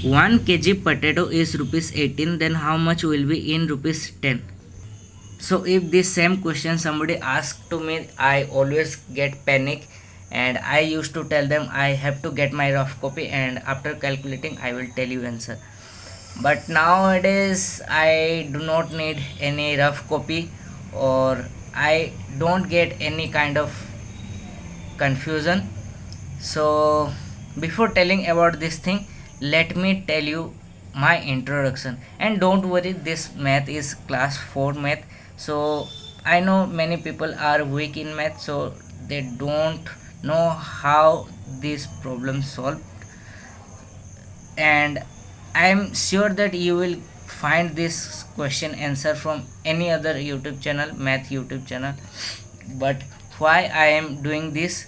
1 kg potato is rupees 18, then how much will be in rupees 10? So if this same question somebody asked to me, I always get panic, and I used to tell them I have to get my rough copy, and after calculating I will tell you answer. But nowadays I do not need any rough copy, or I don't get any kind of confusion. So before telling about this thing, let me tell you my introduction. And don't worry, this math is class 4 math. So I know many people are weak in math, so they don't know how this problem solved. And I am sure that you will find this question answer from any other YouTube channel, math YouTube channel. But why I am doing this?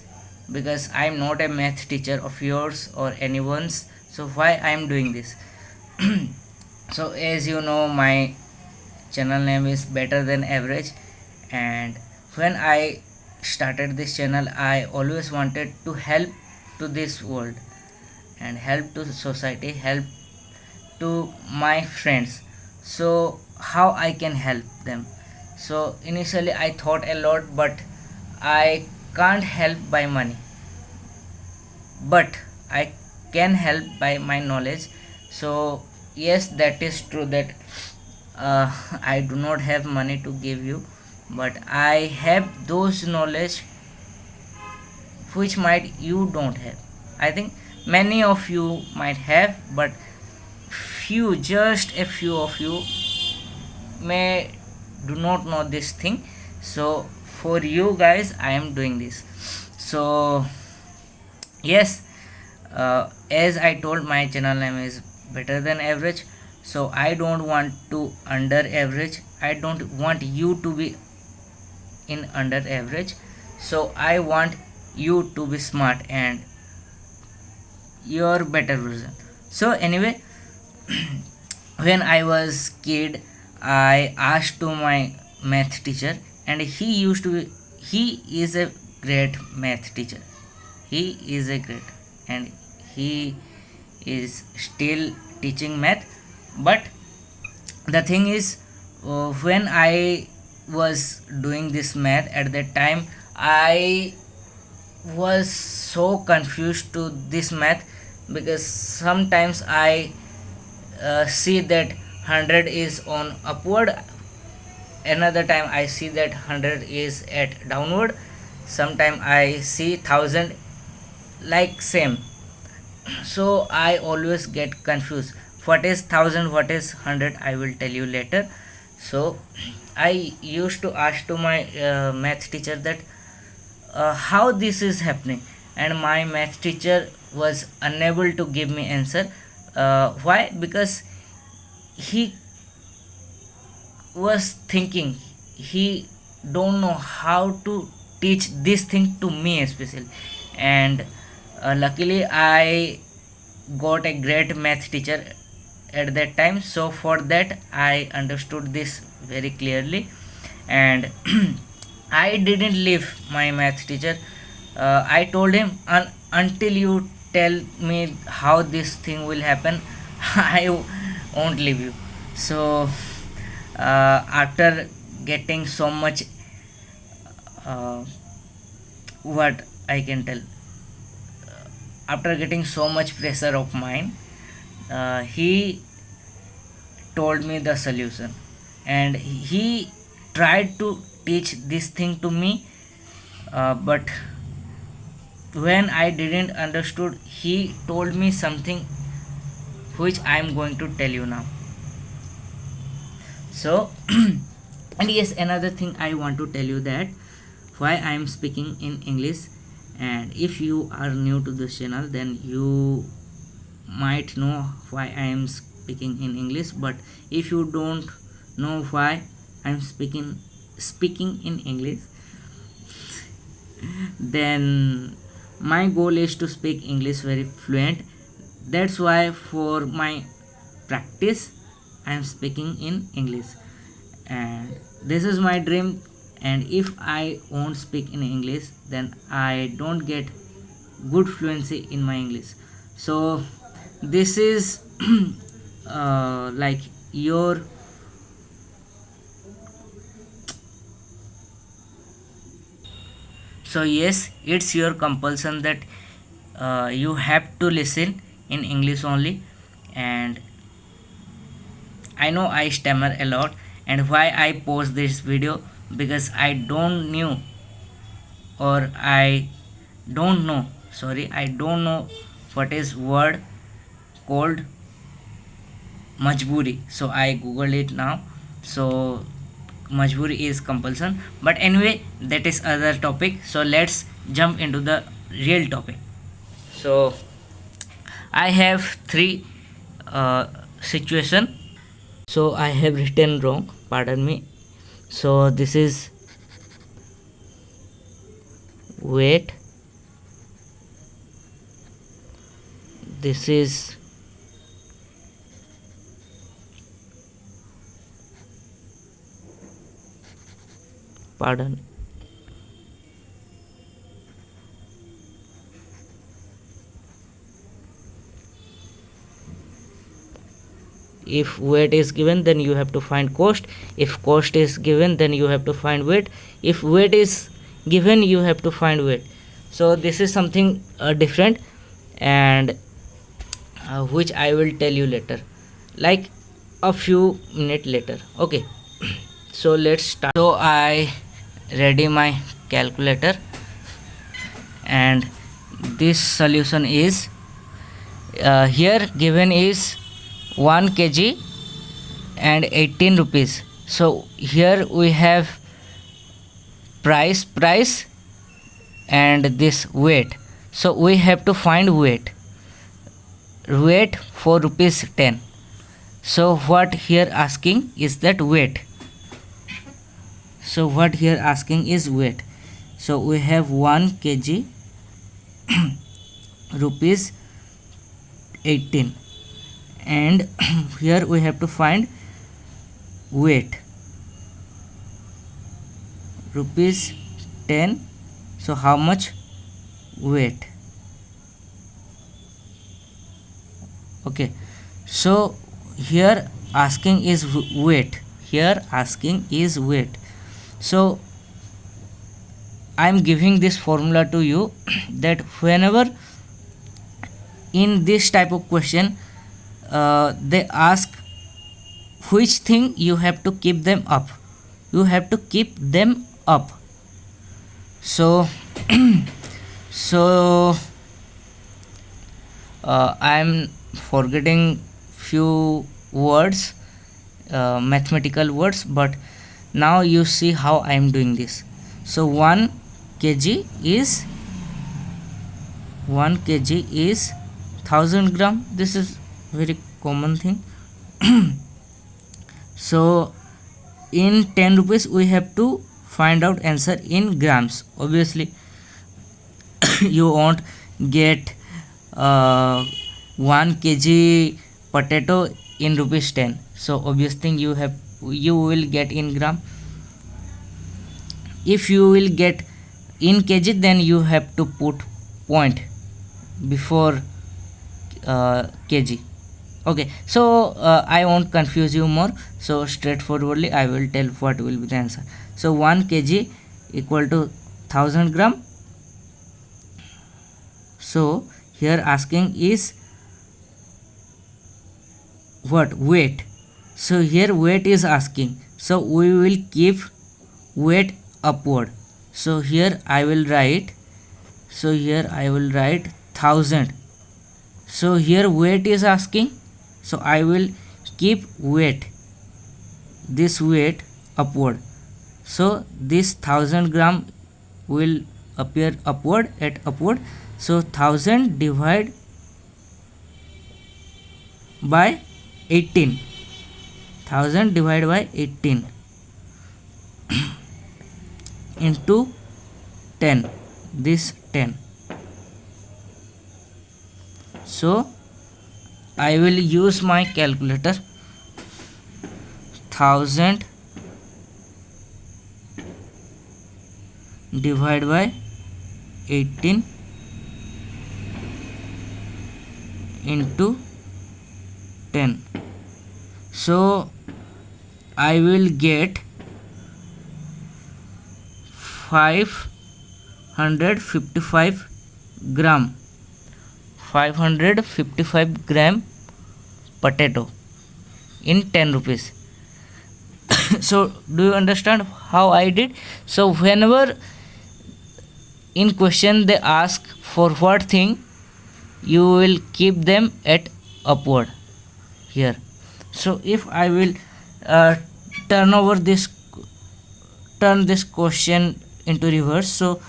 Because I am not a math teacher of yours or anyone's. So why I am doing this? So as you know, my channel name is Better Than Average, and when I started this channel, I always wanted to help to this world and help to society, help to my friends. So how I can help them? So initially I thought a lot, but I can't help by money, but I can help by my knowledge. So yes, that is true that I do not have money to give you, but I have those knowledge which might you don't have. I think many of you might have, but few, just a few of you may do not know this thing. So for you guys I am doing this. So yes, as I told, my channel name is Better Than Average. So I don't want to under average, I don't want you to be in under average. So I want you to be smart and your better version. So anyway, when I was kid, I asked to my math teacher, and he is a great math teacher. He is a great, and he is still teaching math. But the thing is, when I was doing this math at that time, I was so confused to this math, because sometimes I see that 100 is on upward, another time I see that 100 is at downward, sometime I see 1000 like same. So I always get confused, what is 1000, what is 100, I will tell you later. So I used to ask to my math teacher that how this is happening, and my math teacher was unable to give me answer. Why? Because he was thinking, he don't know how to teach this thing to me especially. And luckily I got a great math teacher at that time, so for that I understood this very clearly. And I didn't leave my math teacher. I told him, until you tell me how this thing will happen, I won't leave you. So after getting so much, uh, what I can tell, after getting so much pressure of mine, he told me the solution, and he tried to teach this thing to me. But when I didn't understood, he told me something which I am going to tell you now. So and yes, another thing I want to tell you, that why I am speaking in English. And if you are new to this channel, then you might know why I am speaking in English. But if you don't know why I am speaking in English, then my goal is to speak English very fluent. That's why for my practice I am speaking in English, and this is my dream. And if I won't speak in English, then I don't get good fluency in my English. So this is like your so yes, it's your compulsion that you have to listen in English only. And I know I stammer a lot, and why I post this video, because I don't knew, or I don't know what is word called majburi. So I googled it now. So majburi is compulsion, but anyway, that is other topic. So let's jump into the real topic. So I have three situation. So I have written wrong, pardon me. So this is weight, this is pardon, if weight is given, then you have to find cost. If cost is given, then you have to find weight. If weight is given, you have to find weight. So this is something different, and which I will tell you later, like a few minutes later. Okay. So let's start. So I ready my calculator, and this solution is here given is 1 kg and 18 rupees. So here we have price and this weight. So we have to find weight for rupees 10. So what here asking is that weight. So what here asking is weight. So we have 1 kg rupees 18, and here we have to find weight rupees 10. So how much weight? Okay, so here asking is weight, so I am giving this formula to you that whenever in this type of question they ask which thing, you have to keep them up, so so I am forgetting few words, mathematical words, but now you see how I am doing this. So 1 kg is 1000 gram. This is very common thing. So in 10 rupees we have to find out answer in grams. Obviously you won't get 1 kg potato in rupees 10. So obvious thing, you will get in gram. If you will get in kg, then you have to put point before kg. Okay, so I won't confuse you more, so straightforwardly I will tell what will be the answer. So 1 kg equal to 1000 gram. So here asking is what? Weight. So here weight is asking, so we will keep weight upward. So here I will write 1000. So here weight is asking, so I will keep weight, this weight upward. So this 1000 gram will appear upward. So 1000 divided by 18, 1000 divided by 18 into 10, this 10. So I will use my calculator. 1000 divided by 18 into 10. So I will get 555 gram 555 gram potato in 10 rupees. So do you understand how I did? So whenever in question they ask for what thing, you will keep them at upward here. So if I will uh, turn over this turn this question into reverse, so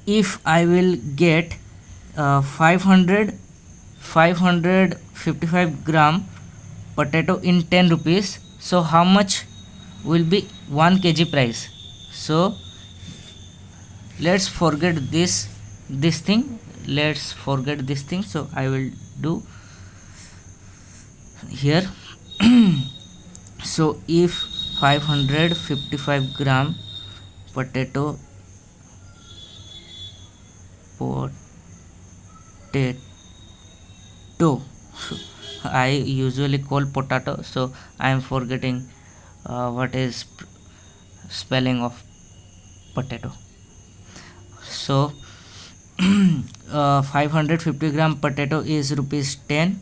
if I will get 555 gram potato in 10 rupees, so how much will be 1 kg price? So let's forget this thing, so I will do here. So if 555 gram potato I usually call potato, so I am forgetting what is spelling of potato. So 550 gram potato is rupees 10.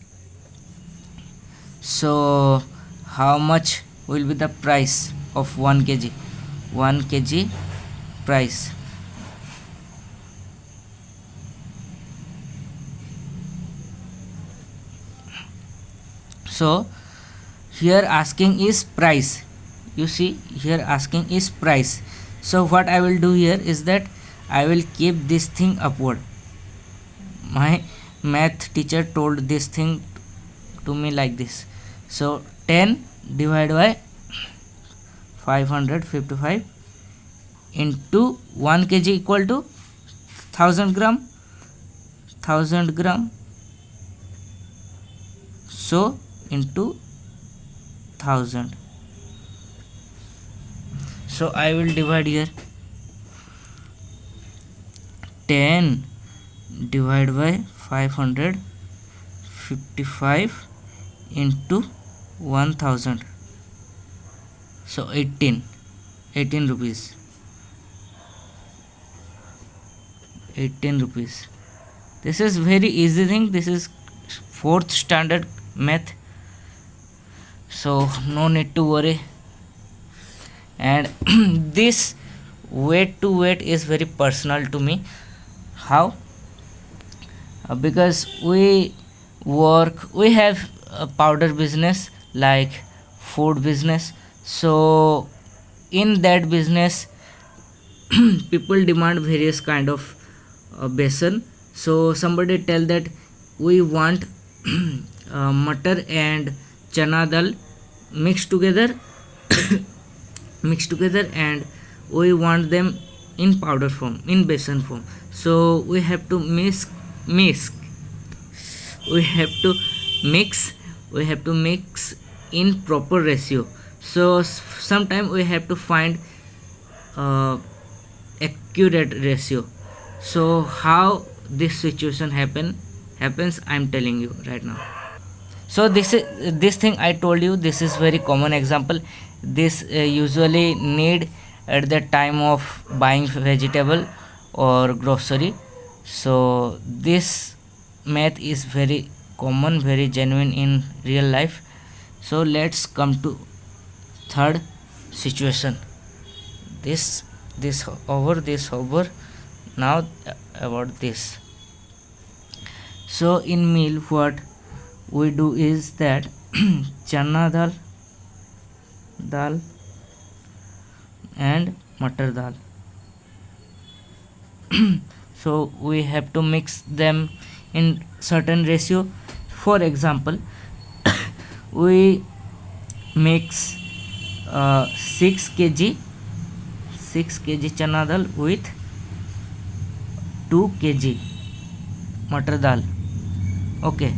So how much will be the price of 1 kg? 1 kg price. So here asking is price. You see here asking is price. So what I will do here is that I will keep this thing upward. My math teacher told this thing to me like this. So 10 divided by 555 into 1 kg equal to 1000 gram. So into 1000. So I will divide here. 10 divided by 555 into 1000. So 18 rupees. 18 rupees. This is very easy thing. This is 4th standard math, so no need to worry. And this weight to weight is very personal to me. How? Because we have a powder business like food business. So in that business people demand various kind of besan. So somebody tell that we want matar and chana dal mixed together and we want them in powder form, in besan form. So we have to mix we have to mix in proper ratio. So sometime we have to find accurate ratio. So how this situation happens, I'm telling you right now. So this thing I told you, this is very common example. This usually need at the time of buying vegetable or grocery. So this math is very common, very genuine in real life. So let's come to third situation. This over now about this. So in meal what we do is that chana dal and matar dal. So we have to mix them in certain ratio. For example, we mix 6 kg chana dal with 2 kg matar dal. Okay,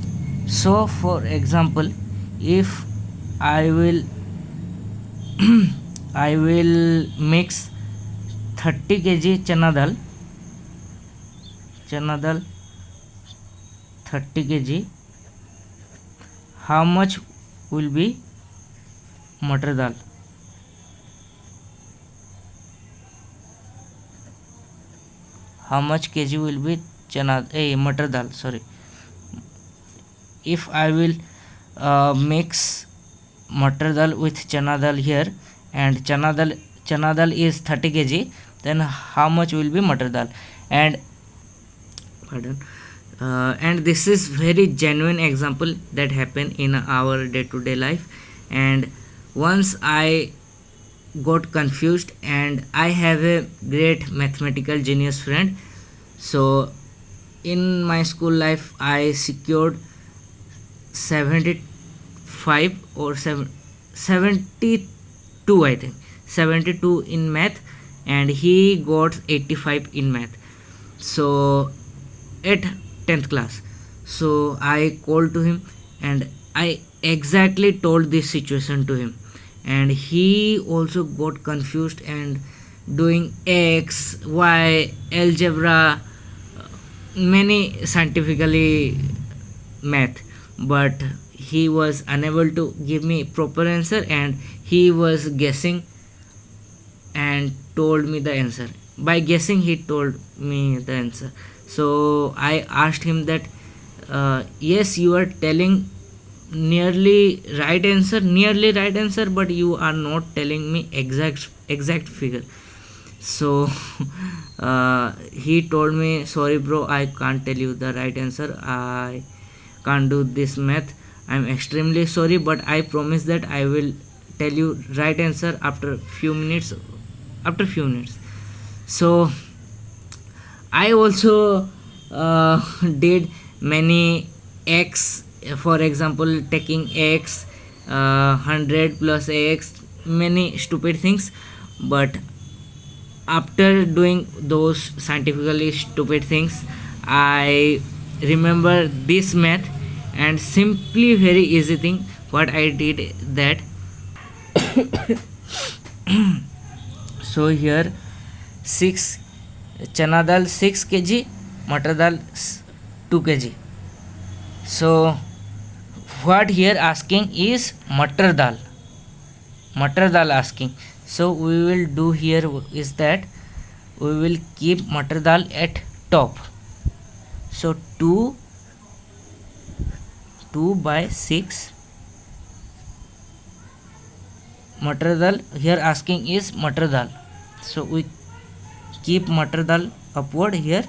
so for example, if I will mix 30 kg chana dal 30 kg, how much will be matar dal? How much kg will be matar dal? Sorry. If I will mix matar dal with chana dal here, and chana dal is 30 kg, then how much will be matar dal? And pardon, and this is very genuine example that happen in our day-to-day life. And once I got confused, and I have a great mathematical genius friend. So in my school life I secured 75 or 72, I think 72 in math, and he got 85 in math. So at 10th class, so I called to him and I exactly told this situation to him, and he also got confused and doing x y algebra, many scientifically math, but he was unable to give me proper answer, and he was guessing and told me the answer. By guessing he told me the answer. So I asked him that, yes, you are telling nearly right answer, but you are not telling me exact figure. So he told me, sorry bro, I can't tell you the right answer, I can't do this math, I'm extremely sorry, but I promise that I will tell you right answer after few minutes. So I also did many x, for example taking x, 100 plus x, many stupid things. But after doing those scientifically stupid things, I remember this math, and simply very easy thing what I did that. So here 6 chana dal 6 kg, matar dal 2 kg. So what here asking is matar dal asking. So we will do here is that we will keep matar dal at top. So 2 by 6 matar dal, here asking is matar dal, so we keep matar dal upward here.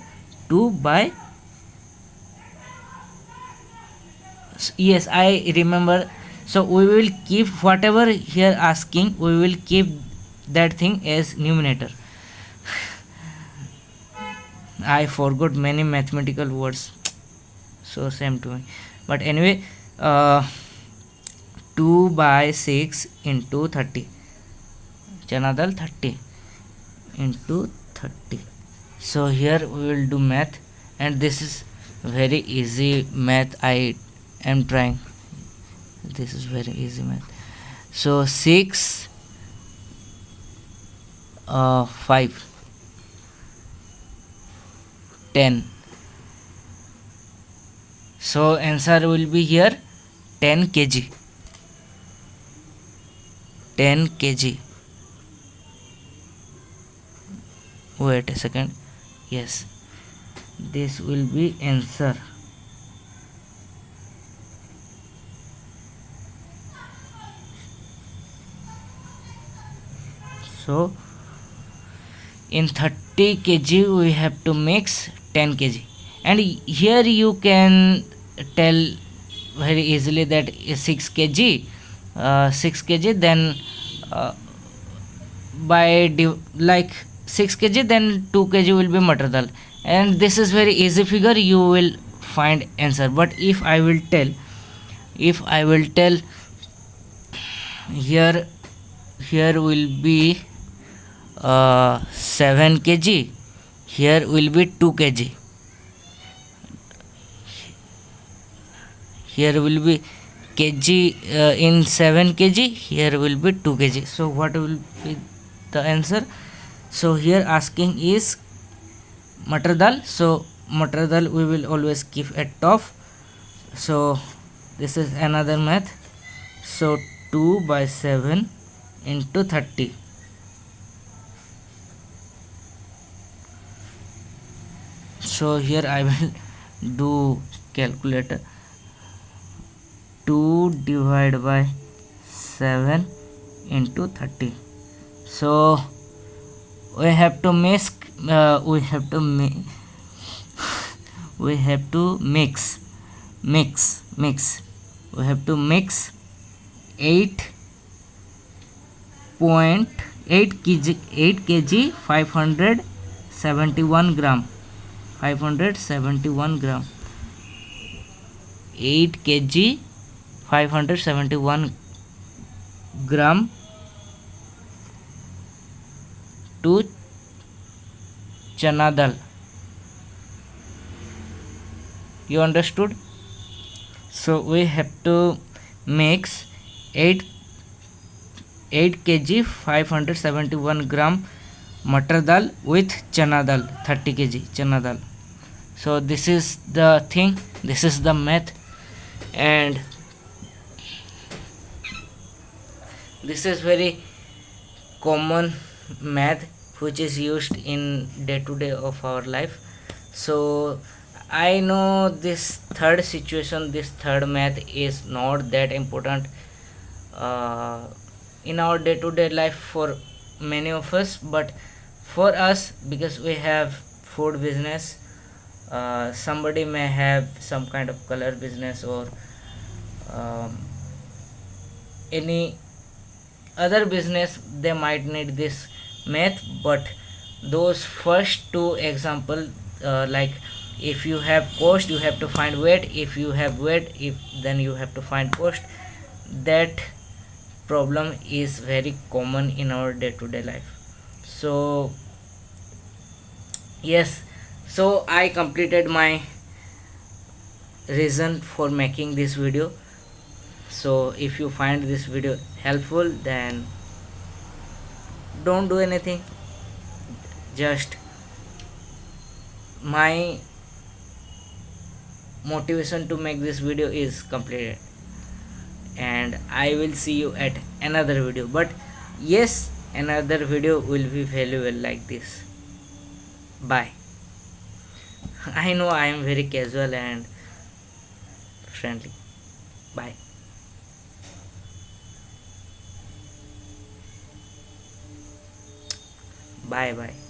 2 by, yes, I remember. So we will keep whatever here asking, we will keep that thing as numerator. I forgot many mathematical words, so same to me, but anyway, 2 by 6 into 30, chana dal 30 into 30. So here we will do math, and this is very easy math I am trying. This is very easy math. So 6 5 10. So answer will be here 10 kg. 10 kg. Wait a second. Yes, this will be answer. So in 30 kg we have to mix 10 kg, and here you can tell very easily that is 6 kg, 6 kg, then by like 6 kg, then 2 kg will be matar dal, and this is very easy figure, you will find answer. But if I will tell here will be 7 kg, here will be 2 kg, here will be kg in 7 kg, here will be 2 kg. So what will be the answer? So here asking is matar dal, so matar dal we will always keep at top. So this is another math. So 2 by 7 into 30. So here I will do calculator. 2 divided by 7 into 30. So we have to mix we have to we have to mix we have to mix 8.8 kg 8 kg 571 gram 571 gram 8 kg 571 gram to chana dal. You understood? So we have to mix 8 kg 571 gram matar dal with chana dal 30 kg chana dal. So this is the thing, this is the math, and this is very common math which is used in day to day of our life. So I know this third situation, this third math is not that important in our day to day life for many of us, but for us, because we have food business, somebody may have some kind of color business or um, any other business, they might need this math. But those first two example, like if you have cost you have to find weight, if you have weight, if then you have to find cost, that problem is very common in our day to day life. So yes, so I completed my reason for making this video. So if you find this video helpful, then don't do anything, just my motivation to make this video is completed, and I will see you at another video. But yes, another video will be valuable like this. Bye. I know I am very casual and friendly. Bye. Bye bye.